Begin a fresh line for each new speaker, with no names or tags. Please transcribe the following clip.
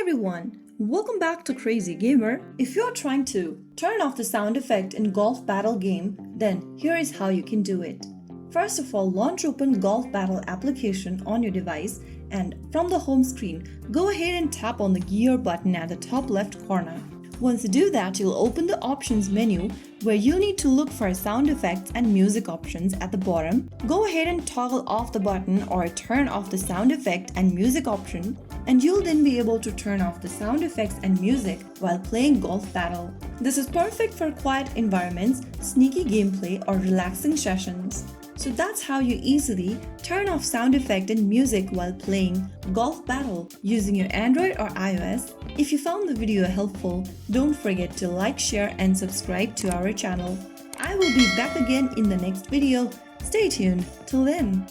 everyone, welcome back to Crazy Gamer. If you're trying to turn off the sound effect in Golf Battle game, then here is how you can do it. First of all, launch open Golf Battle application on your device and from the home screen, go ahead and tap on the gear button at the top left corner. Once you do that, you'll open the options menu where you need to look for sound effects and music options at the bottom. Go ahead and toggle off the button or turn off the sound effect and music option, and you'll then be able to turn off the sound effects and music while playing Golf Battle. This is perfect for quiet environments, sneaky gameplay, or relaxing sessions. So that's how you easily turn off sound effect and music while playing Golf Battle using your Android or iOS. If you found the video helpful, don't forget to like, share, and subscribe to our channel. I will be back again in the next video. Stay tuned. Till then.